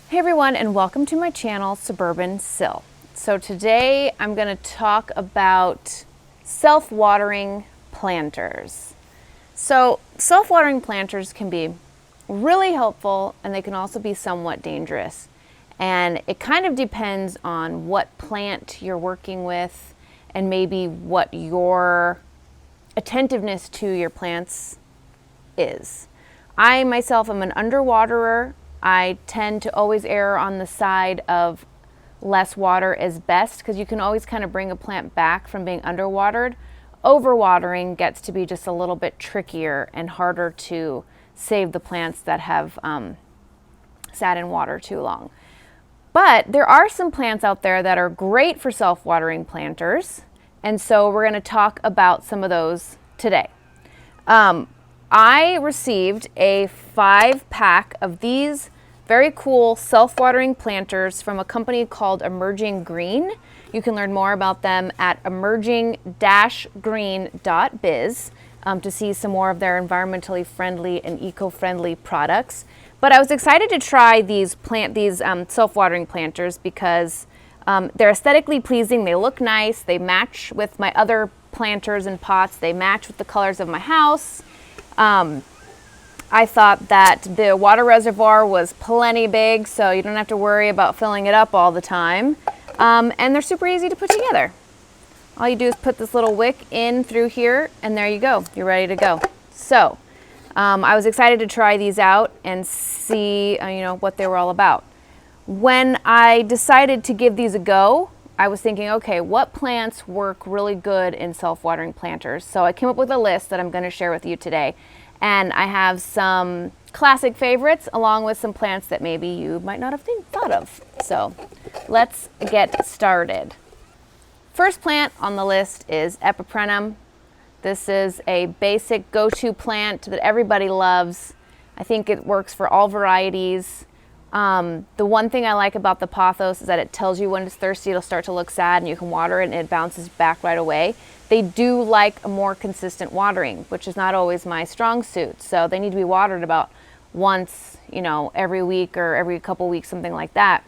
Hey everyone, and welcome to my channel, SuburbanSill. So today I'm going to talk about self-watering planters. So self-watering planters can be really helpful, and they can also be somewhat dangerous. And it kind of depends on what plant you're working with and maybe what your attentiveness to your plants is. I myself am an underwaterer. I tend to always err on the side of less water is best, because you can always kind of bring a plant back from being underwatered. Overwatering gets to be just a little bit trickier and harder to save the plants that have sat in water too long. But there are some plants out there that are great for self-watering planters, and so we're going to talk about some of those today. I received a 5-pack of these very cool self-watering planters from a company called Emerging Green. You can learn more about them at emerging-green.biz to see some more of their environmentally friendly and eco-friendly products. But I was excited to try these self-watering planters because they're aesthetically pleasing. They look nice. They match with my other planters and pots. They match with the colors of my house. I thought that the water reservoir was plenty big, so you don't have to worry about filling it up all the time. And they're super easy to put together. All you do is put this little wick in through here, and there you go. You're ready to go. So I was excited to try these out and see what they were all about. When I decided to give these a go, I was thinking, okay, what plants work really good in self-watering planters? So I came up with a list that I'm going to share with you today. And I have some classic favorites along with some plants that maybe you might not have thought of. So let's get started. First plant on the list is Epiprenum. This is a basic go-to plant that everybody loves. I think it works for all varieties. The one thing I like about the pothos is that it tells you when it's thirsty. It'll start to look sad and you can water it and it bounces back right away. They do like a more consistent watering, which is not always my strong suit. So they need to be watered about once, every week or every couple weeks, something like that.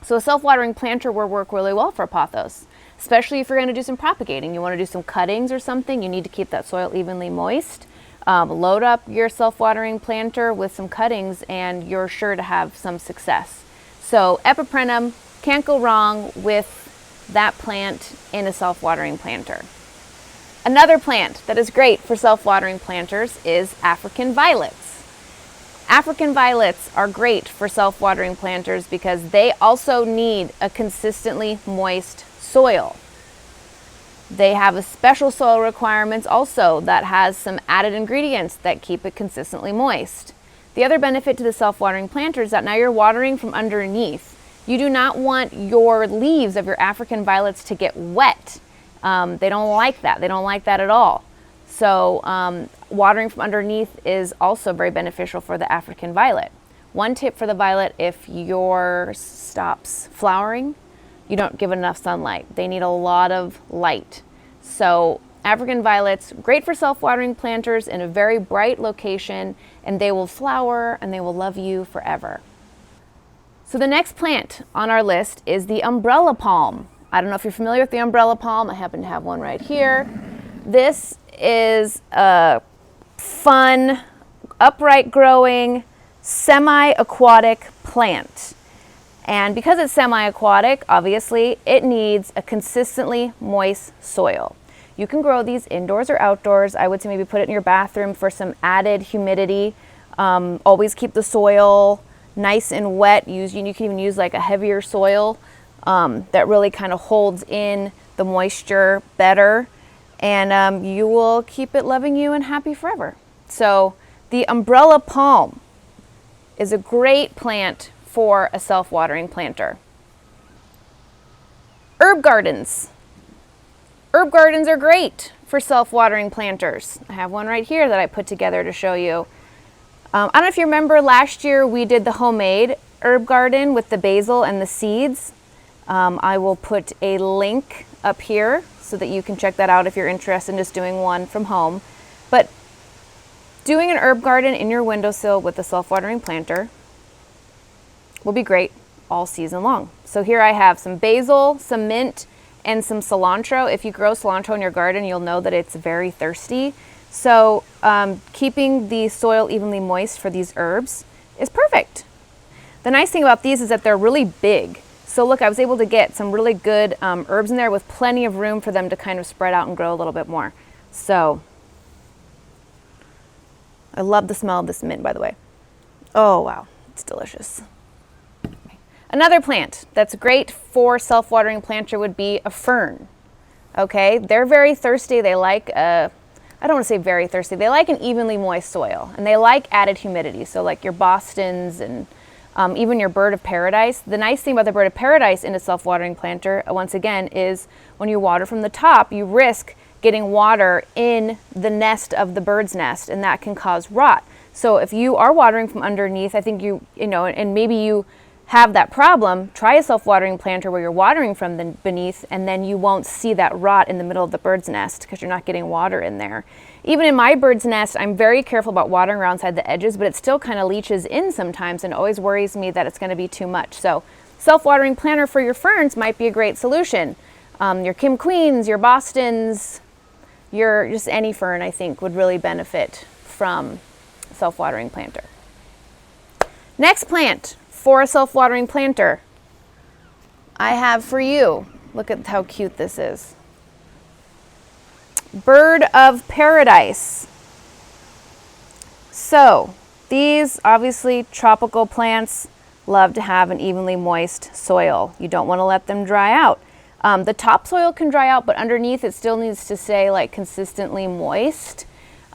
So a self-watering planter will work really well for pothos, especially if you're going to do some propagating. You want to do some cuttings or something. You need to keep that soil evenly moist. Load up your self-watering planter with some cuttings and you're sure to have some success. So Epiprenum, can't go wrong with that plant in a self-watering planter. Another plant that is great for self-watering planters is African violets. African violets are great for self-watering planters because they also need a consistently moist soil. They have a special soil requirements also that has some added ingredients that keep it consistently moist. The other benefit to the self-watering planter is that now you're watering from underneath. You do not want your leaves of your African violets to get wet. They don't like that. They don't like that at all. So watering from underneath is also very beneficial for the African violet. One tip for the violet: if yours stops flowering, you don't give enough sunlight. They need a lot of light. So African violets, great for self-watering planters in a very bright location, and they will flower and they will love you forever. So the next plant on our list is the umbrella palm. I don't know if you're familiar with the umbrella palm. I happen to have one right here. This is a fun, upright growing, semi-aquatic plant. And because it's semi-aquatic, obviously, it needs a consistently moist soil. You can grow these indoors or outdoors. I would say maybe put it in your bathroom for some added humidity. Always keep the soil nice and wet. You can even use like a heavier soil that really kind of holds in the moisture better. And you will keep it loving you and happy forever. So the umbrella palm is a great plant for a self-watering planter. Herb gardens. Herb gardens are great for self-watering planters. I have one right here that I put together to show you. I don't know if you remember last year we did the homemade herb garden with the basil and the seeds. I will put a link up here so that you can check that out if you're interested in just doing one from home. But doing an herb garden in your windowsill with a self-watering planter will be great all season long. So here I have some basil, some mint, and some cilantro. If you grow cilantro in your garden, you'll know that it's very thirsty. So keeping the soil evenly moist for these herbs is perfect. The nice thing about these is that they're really big. So look, I was able to get some really good herbs in there with plenty of room for them to kind of spread out and grow a little bit more. So I love the smell of this mint, by the way. Oh, wow, it's delicious. Another plant that's great for self-watering planter would be a fern. Okay, they're very thirsty. They like I don't want to say very thirsty. They like an evenly moist soil, and they like added humidity. So like your Bostons and even your bird of paradise. The nice thing about the bird of paradise in a self-watering planter, once again, is when you water from the top, you risk getting water in the nest of the bird's nest, and that can cause rot. So if you are watering from underneath, I think you know, and maybe you have that problem, try a self-watering planter where you're watering from the beneath, and then you won't see that rot in the middle of the bird's nest because you're not getting water in there. Even in my bird's nest, I'm very careful about watering around the edges, but it still kind of leaches in sometimes and always worries me that it's going to be too much. So self-watering planter for your ferns might be a great solution. Your Kim Queens, your Bostons, your just any fern, I think, would really benefit from self-watering planter. Next plant for a self-watering planter I have for you. Look at how cute this is. Bird of paradise. So these obviously tropical plants love to have an evenly moist soil. You don't want to let them dry out. The topsoil can dry out, but underneath it still needs to stay like consistently moist.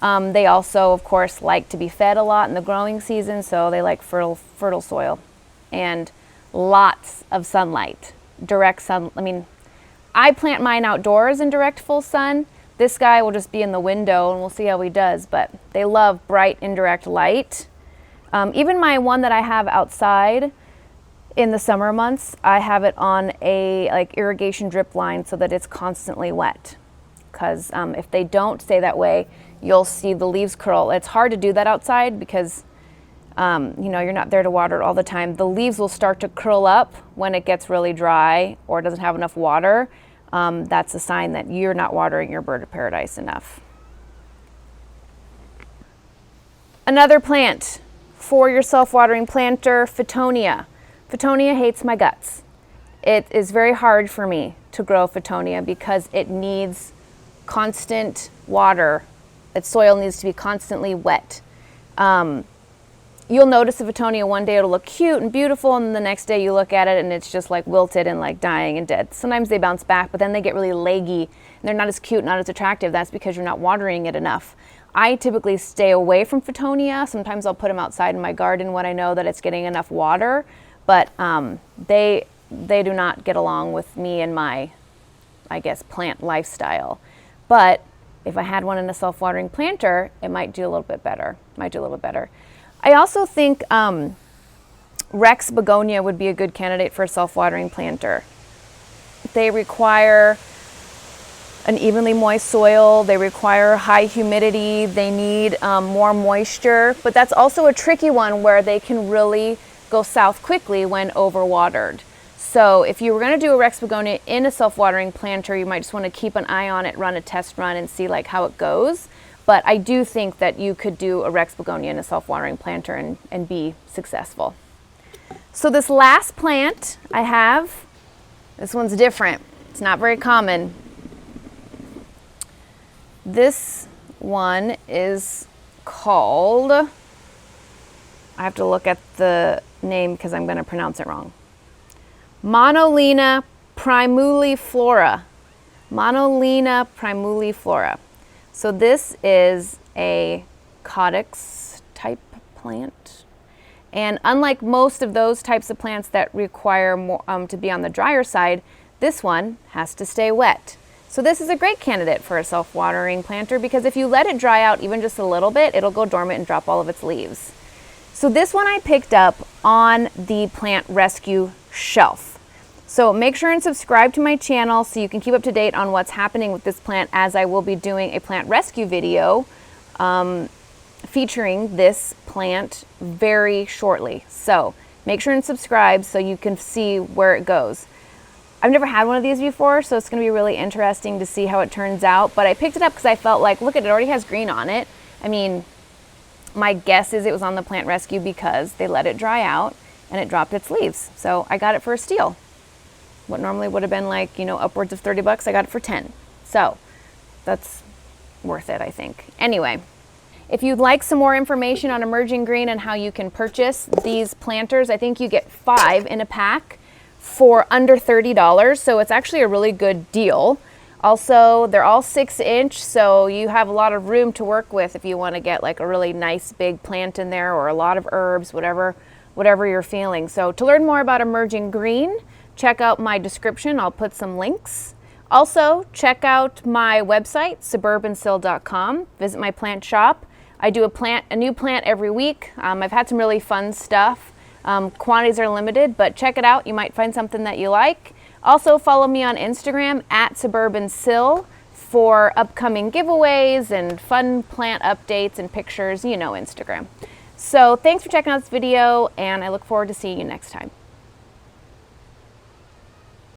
They also, of course, like to be fed a lot in the growing season, so they like fertile soil and lots of sunlight. Direct sun, I mean, I plant mine outdoors in direct full sun. This guy will just be in the window and we'll see how he does, but they love bright indirect light. Even my one that I have outside in the summer months, I have it on a like irrigation drip line so that it's constantly wet. Because if they don't stay that way, you'll see the leaves curl. It's hard to do that outside because you know, you're not there to water it all the time. The leaves will start to curl up when it gets really dry or doesn't have enough water. That's a sign that you're not watering your bird of paradise enough. Another plant for your self-watering planter, Fertonia. Fertonia hates my guts. It is very hard for me to grow Fertonia because it needs constant water. Its soil needs to be constantly wet. You'll notice the Fertonia one day it'll look cute and beautiful, and the next day you look at it and it's just like wilted and like dying and dead. Sometimes they bounce back, but then they get really leggy and they're not as cute, not as attractive. That's because you're not watering it enough. I typically stay away from Fertonia. Sometimes I'll put them outside in my garden when I know that it's getting enough water, but they do not get along with me and my, I guess, plant lifestyle. But if I had one in a self-watering planter, it might do a little bit better. I also think Rex begonia would be a good candidate for a self-watering planter. They require an evenly moist soil. They require high humidity. They need more moisture. But that's also a tricky one where they can really go south quickly when overwatered. So if you were going to do a Rex begonia in a self-watering planter, you might just want to keep an eye on it, run a test run, and see like how it goes. But I do think that you could do a Rex begonia in a self-watering planter and be successful. So this last plant I have, this one's different. It's not very common. This one is called, I have to look at the name because I'm going to pronounce it wrong. Monolina primuliflora. Monolina primuliflora. So this is a caudex type plant. And unlike most of those types of plants that require more, to be on the drier side, this one has to stay wet. So this is a great candidate for a self-watering planter because if you let it dry out even just a little bit, it'll go dormant and drop all of its leaves. So this one I picked up on the plant rescue shelf. So make sure and subscribe to my channel so you can keep up to date on what's happening with this plant, as I will be doing a plant rescue video featuring this plant very shortly. So make sure and subscribe so you can see where it goes. I've never had one of these before, so it's going to be really interesting to see how it turns out. But I picked it up because I felt like, look, it already has green on it. I mean, my guess is it was on the plant rescue because they let it dry out and it dropped its leaves. So I got it for a steal. What normally would have been like, you know, upwards of 30 bucks, I got it for 10. So that's worth it, I think. Anyway, if you'd like some more information on emerging green and how you can purchase these planters, I think you get 5 in a pack for under $30, so it's actually a really good deal. Also, they're all 6-inch, so you have a lot of room to work with if you want to get like a really nice big plant in there, or a lot of herbs, whatever you're feeling. So to learn more about emerging green, check out my description. I'll put some links. Also, check out my website, SuburbanSill.com. Visit my plant shop. I do a new plant every week. I've had some really fun stuff. Quantities are limited, but check it out. You might find something that you like. Also, follow me on Instagram at SuburbanSill for upcoming giveaways and fun plant updates and pictures. You know Instagram. So thanks for checking out this video, and I look forward to seeing you next time.